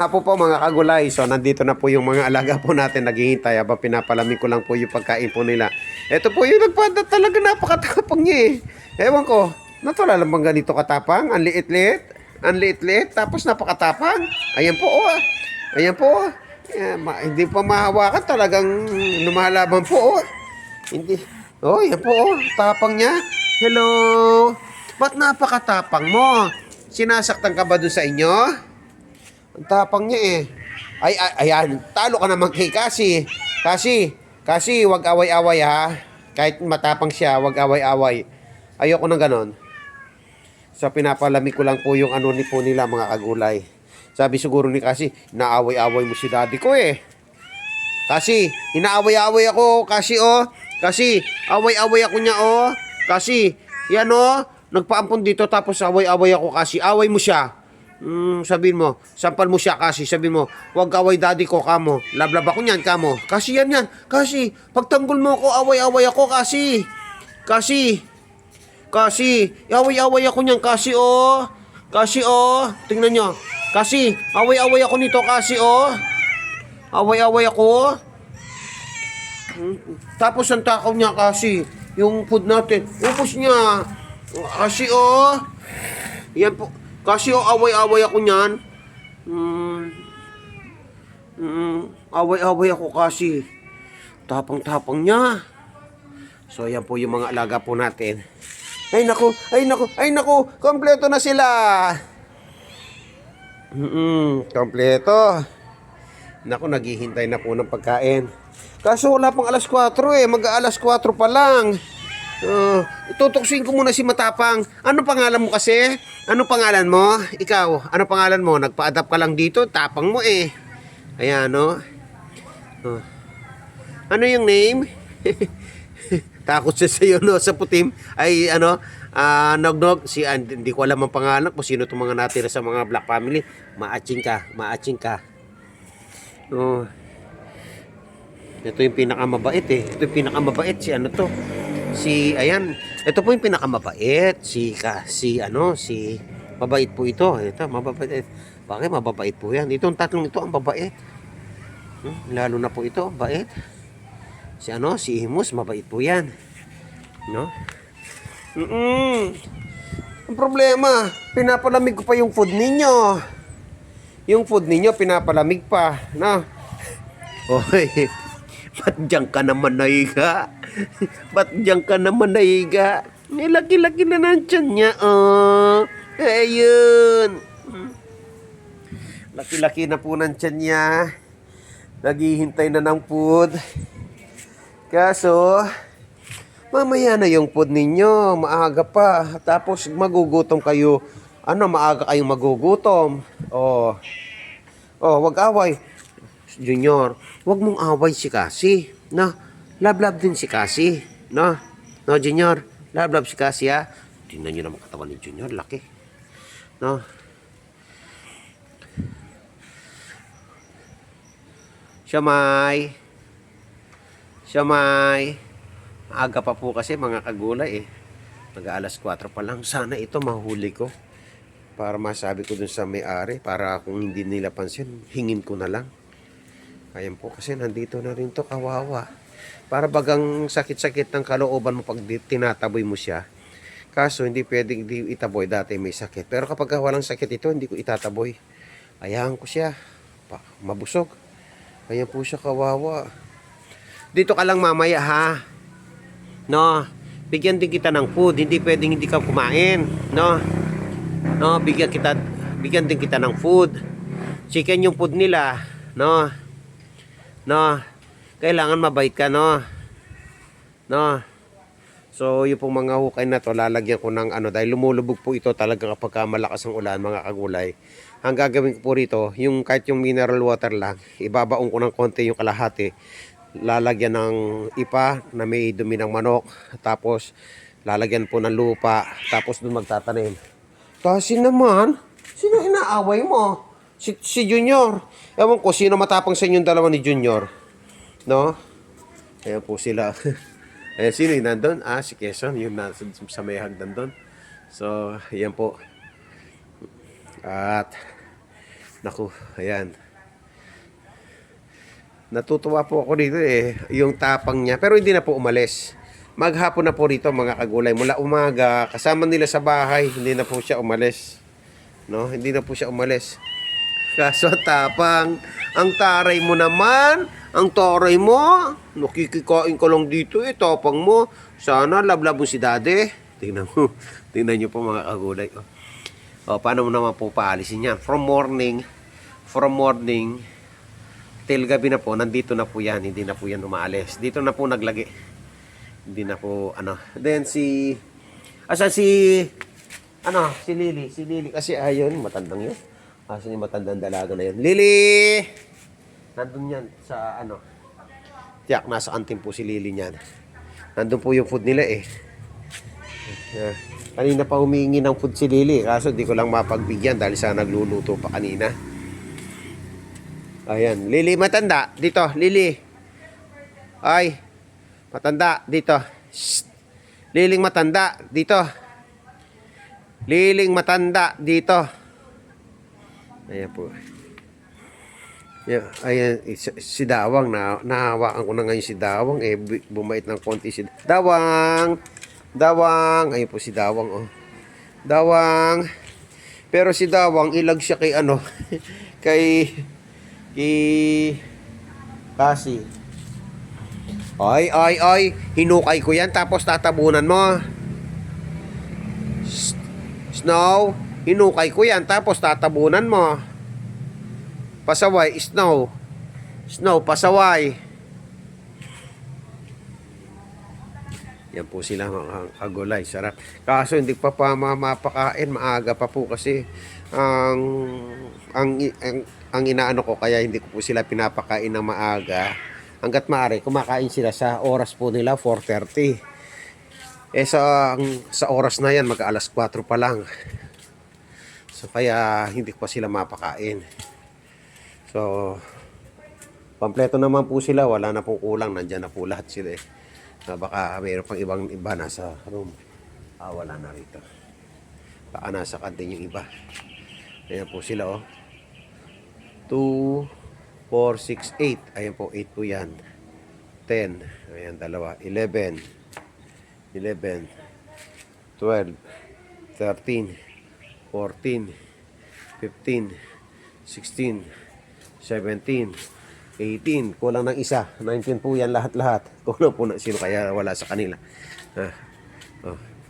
Po mga kagulay, so nandito na po yung mga alaga po natin naghihintay habang pinapalamig ko lang po yung pagkain po nila. Ito po yung nagpada talaga napakatapang niya eh. Ewan ko, natula lang bang ganito katapang? Ang liit-liit, ang liit-liit, tapos napakatapang. Ayan po oh, ayan po oh. Hindi pa mahawakan talagang lumalaban po oh. Hindi, oh yan po oh, tapang niya. Hello, ba't napakatapang mo? Sinasaktan ka ba doon sa inyo? Ang tapang niya eh. Ayan. Talo ka naman kay Kasi. Kasi, wag away-away ha. Kahit matapang siya, wag away-away. Ayoko ng ganon. So, pinapalamig ko lang po yung ano ni po nila, mga kagulay. Sabi siguro ni Kasi, inaaway-away mo si daddy ko eh. Kasi, inaaway-away ako. Kasi, oh. Kasi, away-away ako niya, oh. Kasi, yan, oh. Nagpaampon dito tapos away-away ako kasi. Away mo siya. Sabihin mo, sampal mo siya kasi, sabihin mo, wag away daddy ko kamo, lablab ako niyan kamo. Kasi yan, kasi, pagtanggol mo ako, away-away ako kasi. Kasi, away-away ako niyan kasi oh. Kasi oh, tingnan nyo. Kasi, away-away ako nito kasi oh. Away-away ako. Tapos ang takaw niya kasi, yung food natin, upos niya. Kasi oh, yan po. Kasi oh, away-away ako niyan. Away-away ako kasi. Tapang-tapang niya. So, yan po yung mga alaga po natin. Ay naku, ay naku, ay naku, kompleto na sila. Kompleto. Naku, naghihintay na po ng pagkain. Kaso wala pang alas 4 eh, mag-aalas 4 pa lang. Tutuksin ko muna si Matapang. Ano pangalan mo kasi? Ano pangalan mo? Ikaw, ano pangalan mo? Nagpa-adapt ka lang dito, tapang mo eh. Ayan, no? Ano yung name? Takot siya sa'yo, no? Sa putim. Ay, ano? Nognog. Hindi ko alam ang pangalan kung sino itong mga natira sa mga Black family. Maaching ka. Ito yung pinakamabait eh. Ito yung pinakamabait. Si ano to? Ayan. Ito po yung pinakamabait. Si mabait po ito. Ito, mababait. Bakit mababait po yan? Itong tatlong ito ang babait. Lalo na po ito, bait. Si Imus, mabait po yan. No? Ang problema, pinapalamig ko pa yung food ninyo. Yung food ninyo, pinapalamig pa. No? Oy, ba't diyan ka naman nahiga? Ba't diyan ka naman nahiga? May laki-laki na ng tiyan niya, oh. Ayun. Laki-laki na po ng tiyan niya. Naghihintay na ng food. Kaso, mamaya na yung food ninyo. Maaga pa. Tapos magugutom kayo. Maaga kayong magugutom. Oh, wag away. Junior, wag mong away si Kasi. No, love din si Kasi. No, Junior, love si Kasi ha. Tingnan nyo naman katawan ni Junior, laki. No. Siyamay. Aga pa po kasi mga kagulay eh. Mag-aalas 4 pa lang. Sana ito mahuli ko. Para masabi ko dun sa may-ari. Para kung hindi nila pansin, hingin ko na lang. Ayan po kasi nandito na rin to, kawawa. Para bagang sakit-sakit ng kalooban mo pag tinataboy mo siya. Kaso hindi pwedeng itaboy, dati may sakit. Pero kapag walang sakit ito, hindi ko itataboy. Ayahan ko siya. Mabusog. Ayan po siya, kawawa. Dito ka lang mamaya ha. No, bigyan din kita ng food. Hindi pwedeng hindi ka kumain. No, bigyan din kita ng food. Chicken yung food nila. No, kailangan mabait ka, no. So, yung pong mga hukay na to, lalagyan ko ng dahil lumulubog po ito talaga kapag malakas ang ulan, mga kagulay. Ang gagawin ko po rito, kahit yung mineral water lang, ibabaon ko ng konti yung kalahati. Lalagyan ng ipa na may dumi ng manok. Tapos, lalagyan po ng lupa. Tapos, doon magtatanim. Kasi naman, sino inaaway mo? Si Junior. Ewan ko, sino matapang sa inyong dalawa ni Junior? No? Ayan po sila. Ayan, sino yung nandun? Si Quezon, yung nasa sa may hagdan doon. So, ayan po. At, Naku, ayan. Natutuwa po ako dito eh, yung tapang niya. Pero hindi na po umalis. Maghapon na po rito mga kagulay. Mula umaga, kasama nila sa bahay, hindi na po siya umalis. No, hindi na po siya umalis. Kaso tapang, ang taray mo naman, ang taray mo, nakikikain ka lang dito eh, tapang mo. Sana lablab mo si daddy. Tingnan mo, tingnan nyo po mga kagulay. Paano mo naman po paalisin yan? From morning till gabi na po, nandito na po yan, hindi na po yan umaalis. Dito na po naglagi. Hindi na po, Then si Lily kasi ayun, matandang yun. Asan yung matandang dalaga na yun? Lily! Nandun yan sa tiyak, nasa kantin po si Lily niyan. Nandun po yung food nila eh. Kanina pa humingi ng food si Lily, kaso di ko lang mapagbigyan dahil sa nagluluto pa kanina. Ayan, Lily matanda, dito, Lily. Ay, matanda, dito. Shh. Liling matanda, dito. Liling matanda, dito. Ayan po. Ayan, si Dawang, nahawakan ko na ngayon si Dawang, bumait ng konti si Dawang. Dawang, ayun po si Dawang, oh. Dawang. Pero si Dawang, ilag siya kay kay Kasi. Ay, hinukay ko yan tapos tatabunan mo. Snow, hinukay ko yan tapos tatabunan mo. Pasaway, Snow. Snow, pasaway. Yan po sila mga kagulay, sarap. Kaso hindi pa mapakain, maaga pa po kasi ang inaano ko, kaya hindi ko po sila pinapakain ng maaga. Hanggat maaari, kumakain sila sa oras po nila, 4:30. Sa oras na yan, mag-alas 4 pa lang. So kaya hindi ko pa sila mapakain. So kompleto naman po sila, wala na pong kulang, nandyan na po lahat sila eh. Baka mayroon pang iba nasa room. Wala na rito. Baka nasa kantin yung iba. Ayan po sila, oh. 2, 4, 6, 8. Ayan po, 8 po yan. 10. Ayan, dalawa. 11. 12. 13. 14. 15. 16. 17. 18. Kulang ng isa. 19 po yan lahat-lahat. Kulang po na sino kaya wala sa kanila.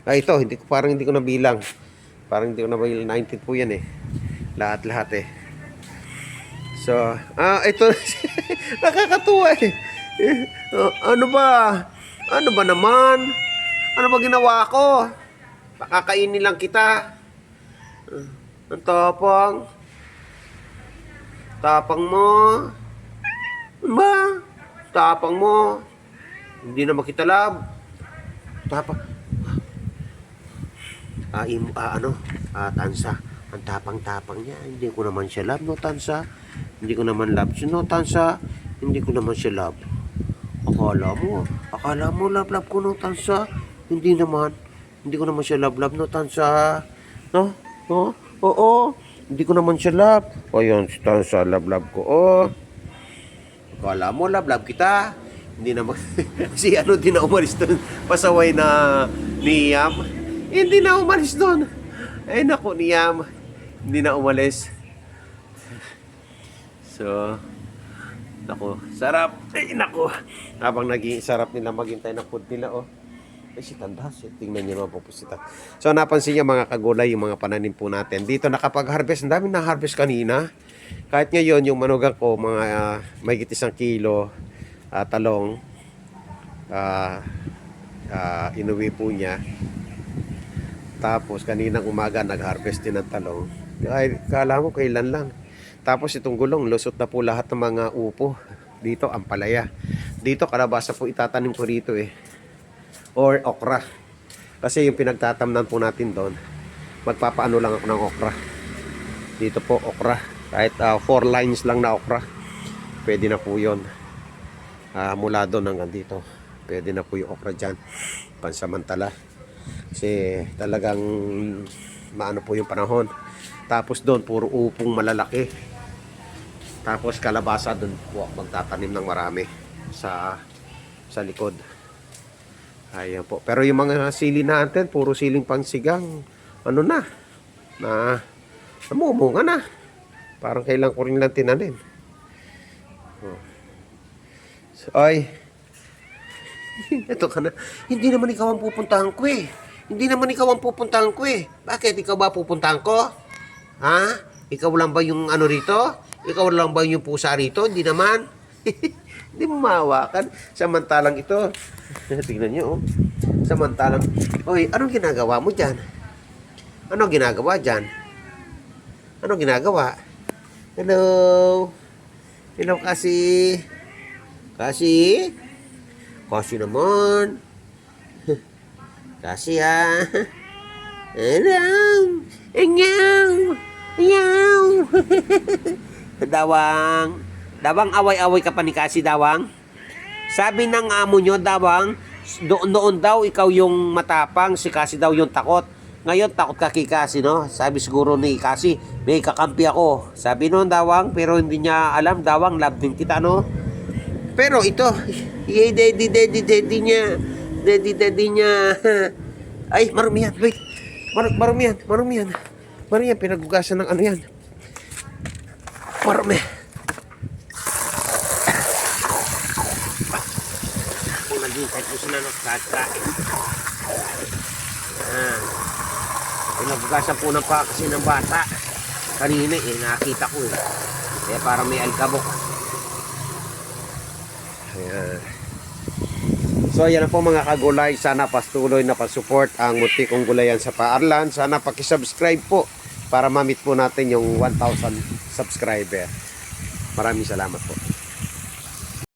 Ito, parang hindi ko nabilang. Parang hindi ko nabilang. 19 po yan eh. Lahat-lahat eh. So, ito nakakatuwa eh. Ano ba? Ano ba naman? Ano ba ginawa ko? Pakakainin lang kita. Ang tapang. Tapang mo. Ano ba? Tapang mo. Hindi na makitalab. Tapang. Tansa. Ang tapang-tapang niya. Hindi ko naman siya love, no, Tansa? Hindi ko naman love siya, no, Tansa? Hindi ko naman siya love. Akala mo love ko, no, Tansa? Hindi naman. Hindi ko naman siya love, no, Tansa? No? No? Oo. Hindi ko naman siya love. Ayun, si Tansa, love ko. Akala mo love kita? Hindi naman. Si di na umalis doon. Pasaway na ni Yam. Hindi na umalis doon. Ay, naku, ni Yam. Hindi na umalis. So, naku, sarap. Ay, naku. Habang sarap nila maghintay ng food nila, oh. Ay, si Tandas. Tingnan niyo naman po si Tandas. So, napansin niyo mga kagulay, yung mga pananim po natin. Dito nakapag-harvest. Ang dami na harvest kanina. Kahit ngayon, yung manugang ko, mga mahigit 1 kilo talong. Inuwi po niya. Tapos, kaninang umaga, nag-harvest din ng talong. Ay, kala mo kailan lang. Tapos itong gulong, lusot na po lahat ng mga upo. Dito, ampalaya. Dito, kalabasa po itatanim ko rito eh. Or okra. Kasi yung pinagtatamnan po natin doon, magpapaano lang ako ng okra. Dito po, okra. Kahit 4 lines lang na okra. Pwede na po yun. Mula doon hanggang dito. Pwede na po yung okra dyan. Pansamantala. Kasi talagang maano po yung panahon. Tapos doon, puro upong malalaki. Tapos kalabasa doon po magtatanim ng marami sa likod. Ayan po. Pero yung mga sili natin, puro siling pangsigang, ano na namumunga na. Parang kailan ko rin lang tinanim. So, ay, ito ka na. Hindi naman ikaw ang pupuntahan ko eh. Hindi naman ikaw ang pupuntahan ko eh. Bakit? Ikaw ba pupuntahan ko? Ha? Ikaw lang ba yung ano rito? Ikaw lang ba yung pusa rito? Hindi naman. Hindi mo mahawakan. Samantalang ito. Tingnan nyo, oh. Samantalang, oy, anong ginagawa mo dyan? Anong ginagawa dyan? Anong ginagawa? Hello? Hello, Kasi? Kasi? Kasi naman. Kasi ha? Hello? Enyaw! Enyaw! Dawang. Dawang, away-away ka pa ni Kasi, Dawang. Sabi ng amo nyo, Dawang, noon daw ikaw yung matapang, si Kasi daw yung takot. Ngayon, takot ka kay Kasi, no? Sabi siguro ni Kasi, may kakampi ako. Sabi noon, Dawang, pero hindi niya alam, Dawang, love din kita, no? Pero ito, daddy niya. Ay, marumi yan, wait. Marumi yan, pinagugasan ng ano yan. Marumi. Kung naghintay ko sila ng kakain. Pinagugasan po ng pa kasi ng bata. Kanina nakita ko eh. Kaya parang may alkabok. Ayan. So ayan na po mga kagulay. Sana pastuloy na pasupport ang munti kong gulayan sa Paarlan. Sana pakisubscribe po para ma-meet po natin yung 1,000 subscriber. Maraming salamat po.